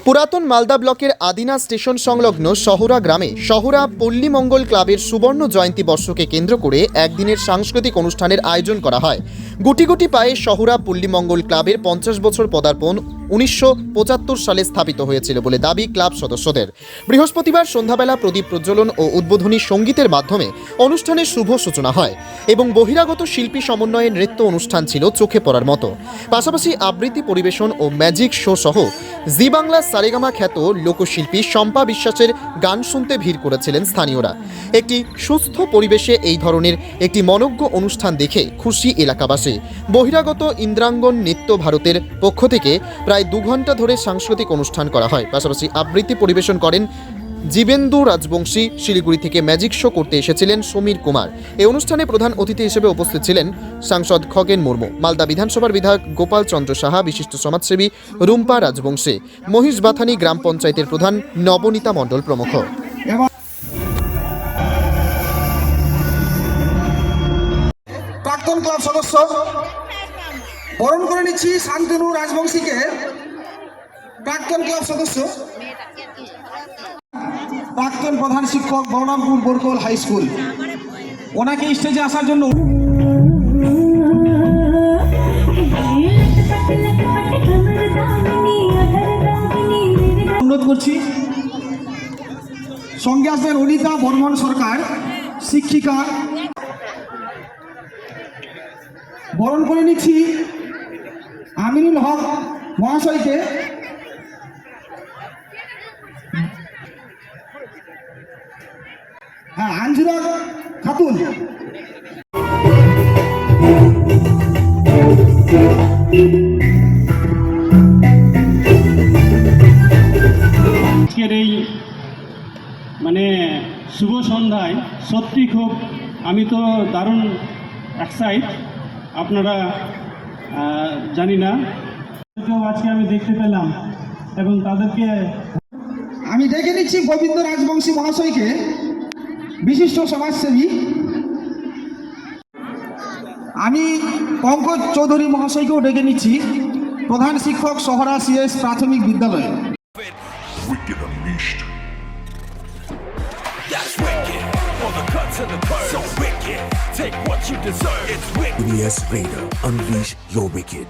পুরাতন মালদা ব্লকের আদিনা স্টেশন সংলগ্ন শহরা গ্রামে শহরা পল্লীমঙ্গল ক্লাবের সুবর্ণ জয়ন্তী বর্ষকে কেন্দ্র করে একদিনের সাংস্কৃতিক অনুষ্ঠানের আয়োজন করা হয়। গুটি গুটি পায়ে শহরা পল্লীমঙ্গল ক্লাবের 50 বছর পদার্পণ 1975 সালে স্থাপিত হয়েছিল বলে দাবি ক্লাব সদস্যদের। বৃহস্পতিবার সন্ধ্যাবেলা প্রদীপ প্রজ্বলন ও উদ্বোধনী সঙ্গীতের মাধ্যমে অনুষ্ঠানের শুভ সূচনা হয় এবং বহিরাগত শিল্পী সমন্বয়ে নৃত্য অনুষ্ঠান ছিল চোখে পড়ার মতো। পাশাপাশি আবৃত্তি পরিবেশন ও ম্যাজিক শো সহ জি বাংলা সারেগামা খ্যাত লোকশিল্পী শম্পা বিশ্বাসের গান শুনতে ভিড় করেছিলেন স্থানীয়রা। একটি সুস্থ পরিবেশে এই ধরনের একটি মনোজ্ঞ অনুষ্ঠান দেখে খুশি এলাকাবাসী। বহিরাগত ইন্দ্রাঙ্গন নৃত্য ভারতের পক্ষ থেকে প্রায় 2 ঘন্টা ধরে সাংস্কৃতিক অনুষ্ঠান করা হয়। পাশাপাশি আবৃত্তি পরিবেশন করেন জীবেন্দু রাজবংশী। শিলিগুড়ি থেকে ম্যাজিক শো করতে এসেছিলেন সমীর কুমার। এই অনুষ্ঠানে প্রধান অতিথি হিসেবে উপস্থিত ছিলেন সাংসদ খগেন মুর্মু, মালদা বিধানসভার বিধায়ক গোপাল চন্দ্র সাহা, বিশিষ্ট সমাজসেবী রুম্পা রাজবংশী, মহিষবাথানি গ্রাম পঞ্চায়েতের প্রধান নবনীতা মণ্ডল প্রমুখ। প্রাক্তন ক্লাব সদস্য বরণ করে নিচ্ছি শান্তনু রাজবংশীকে, প্রাক্তন ক্লাব সদস্য, প্রাক্তন প্রধান শিক্ষক বলরামপুর বোরকল হাই স্কুল, ওনাকে স্টেজে আসার জন্য অনুরোধ করছি। সঙ্গে আসবেন অনিতা বর্মন সরকার, শিক্ষিকা। বরণ করে নিচ্ছি আমিনুল হক মহাশয়কে, আঞ্জুরা খাতুন। আজকের এই শুভ সন্ধ্যায় সত্যি খুব আমি তো দারুণ এক্সাইট। আপনারা জানি না আজকে আমি দেখতে পেলাম এবং তাদেরকে আমি ডেকে নিচ্ছি গোবিন্দ রাজবংশী মহাশয়কে, বিশিষ্ট সমাজসেবী। আমি পঙ্কজ চৌধুরী মহাশয়কেও ডেকে নিচ্ছি, প্রধান শিক্ষক শহরা সিএস প্রাথমিক বিদ্যালয়। Wicked Unleashed. That's wicked. All the cuts and the curves. So wicked. Take what you deserve. It's wicked. Yes, Raider. Unleash your wicked.